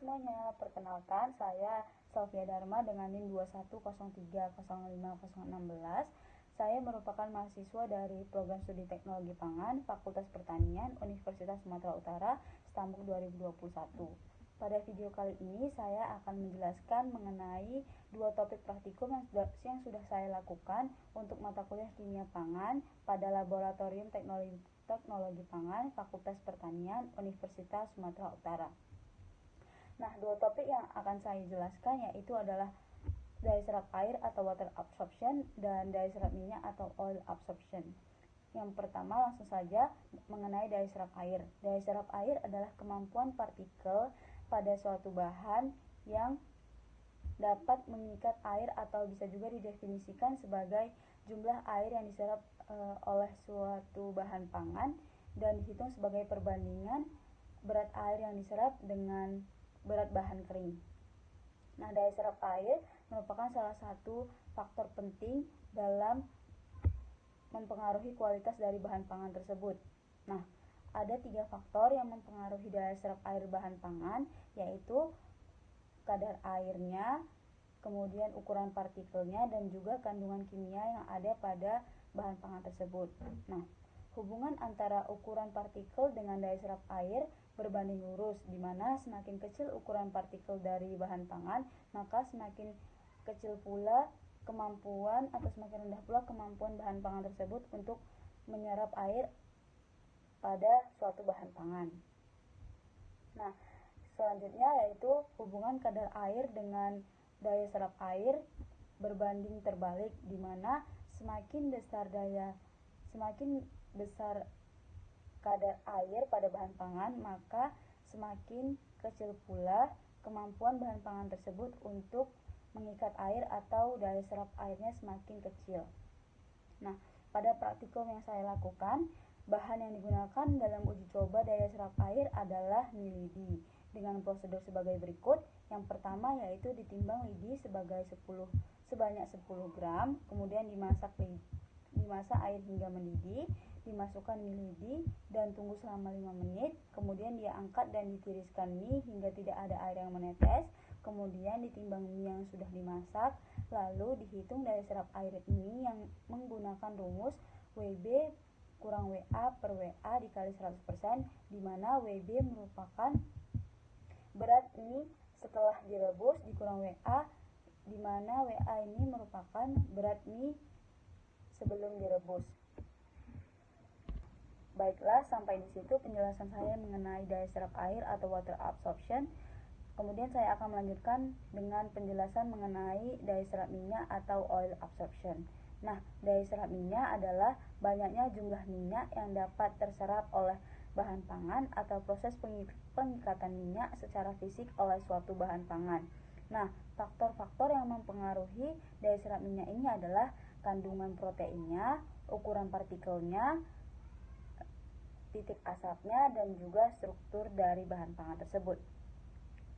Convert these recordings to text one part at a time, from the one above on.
semuanya, perkenalkan saya Sofia Dharma dengan NIM 210305016. Saya merupakan mahasiswa dari Program Studi Teknologi Pangan, Fakultas Pertanian, Universitas Sumatera Utara, Stambuk 2021. Pada video kali ini saya akan menjelaskan mengenai dua topik praktikum yang sudah saya lakukan untuk mata kuliah Kimia Pangan pada Laboratorium Teknologi Pangan, Fakultas Pertanian, Universitas Sumatera Utara. Nah, dua topik yang akan saya jelaskan yaitu adalah daya serap air atau water absorption dan daya serap minyak atau oil absorption. Yang pertama langsung saja mengenai daya serap air. Daya serap air adalah kemampuan partikel pada suatu bahan yang dapat mengikat air atau bisa juga didefinisikan sebagai jumlah air yang diserap oleh suatu bahan pangan dan dihitung sebagai perbandingan berat air yang diserap dengan berat bahan kering. Nah, daya serap air merupakan salah satu faktor penting dalam mempengaruhi kualitas dari bahan pangan tersebut. Nah, ada 3 faktor yang mempengaruhi daya serap air bahan pangan, yaitu kadar airnya, kemudian ukuran partikelnya, dan juga kandungan kimia yang ada pada bahan pangan tersebut. Nah, hubungan antara ukuran partikel dengan daya serap air berbanding lurus, di mana semakin kecil ukuran partikel dari bahan pangan, maka semakin kecil pula kemampuan atau semakin rendah pula kemampuan bahan pangan tersebut untuk menyerap air pada suatu bahan pangan. Nah, selanjutnya yaitu hubungan kadar air dengan daya serap air berbanding terbalik, di mana semakin besar kadar air pada bahan pangan, maka semakin kecil pula kemampuan bahan pangan tersebut untuk mengikat air atau daya serap airnya semakin kecil. Nah, pada praktikum yang saya lakukan, bahan yang digunakan dalam uji coba daya serap air adalah lidi dengan prosedur sebagai berikut. Yang pertama yaitu ditimbang lidi sebanyak 10 gram, kemudian dimasak air hingga mendidih, dimasukkan mie lidi dan tunggu selama 5 menit, kemudian dia angkat dan ditiriskan mie hingga tidak ada air yang menetes, kemudian ditimbang mie yang sudah dimasak, lalu dihitung daya serap air mie yang menggunakan rumus WB kurang WA per WA dikali 100%, di mana WB merupakan berat mie setelah direbus dikurang WA, di mana WA ini merupakan berat mie sebelum direbus. Baiklah, sampai di situ penjelasan saya mengenai daya serap air atau water absorption. Kemudian saya akan melanjutkan dengan penjelasan mengenai daya serap minyak atau oil absorption. Nah, daya serap minyak adalah banyaknya jumlah minyak yang dapat terserap oleh bahan pangan atau proses pengikatan minyak secara fisik oleh suatu bahan pangan. Nah, faktor-faktor yang mempengaruhi daya serap minyak ini adalah kandungan proteinnya, ukuran partikelnya, titik asapnya, dan juga struktur dari bahan pangan tersebut.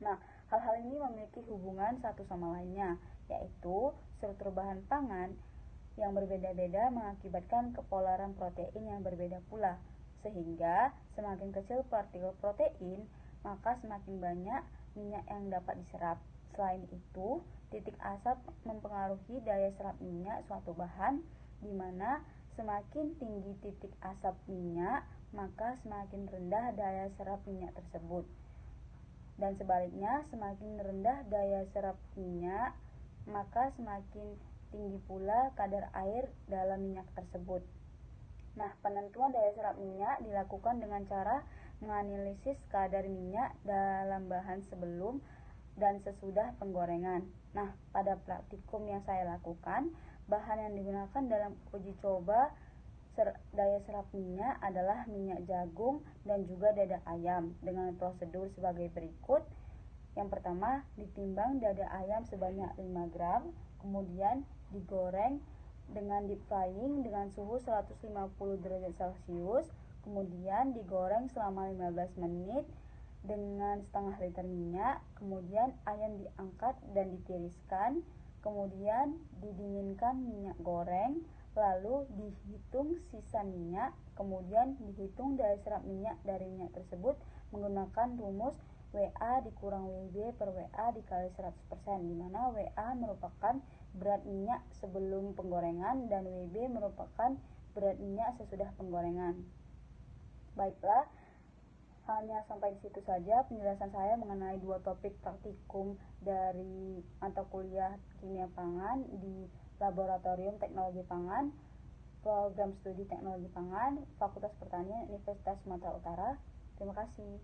Nah, hal-hal ini memiliki hubungan satu sama lainnya, yaitu struktur bahan pangan yang berbeda-beda mengakibatkan kepolaran protein yang berbeda pula, sehingga semakin kecil partikel protein, maka semakin banyak minyak yang dapat diserap. Selain itu, titik asap mempengaruhi daya serap minyak suatu bahan, di mana semakin tinggi titik asap minyak, maka semakin rendah daya serap minyak tersebut. Dan sebaliknya, semakin rendah daya serap minyak, maka semakin tinggi pula kadar air dalam minyak tersebut. Nah, penentuan daya serap minyak dilakukan dengan cara menganalisis kadar minyak dalam bahan sebelum dan sesudah penggorengan. Nah, pada praktikum yang saya lakukan, bahan yang digunakan dalam uji coba daya serap minyak adalah minyak jagung dan juga dada ayam dengan prosedur sebagai berikut. Yang pertama, ditimbang dada ayam sebanyak 5 gram, kemudian digoreng dengan deep frying dengan suhu 150 derajat Celcius, kemudian digoreng selama 15 menit dengan setengah liter minyak, kemudian ayam diangkat dan ditiriskan, kemudian didinginkan minyak goreng, lalu dihitung sisa minyak, kemudian dihitung daya serap minyak dari minyak tersebut menggunakan rumus WA dikurang WB per WA dikali 100%, di mana WA merupakan berat minyak sebelum penggorengan dan WB merupakan berat minyak sesudah penggorengan. Baiklah, hanya sampai di situ saja penjelasan saya mengenai dua topik praktikum dari mata kuliah Kimia Pangan di Laboratorium Teknologi Pangan, Program Studi Teknologi Pangan, Fakultas Pertanian Universitas Sumatera Utara. Terima kasih.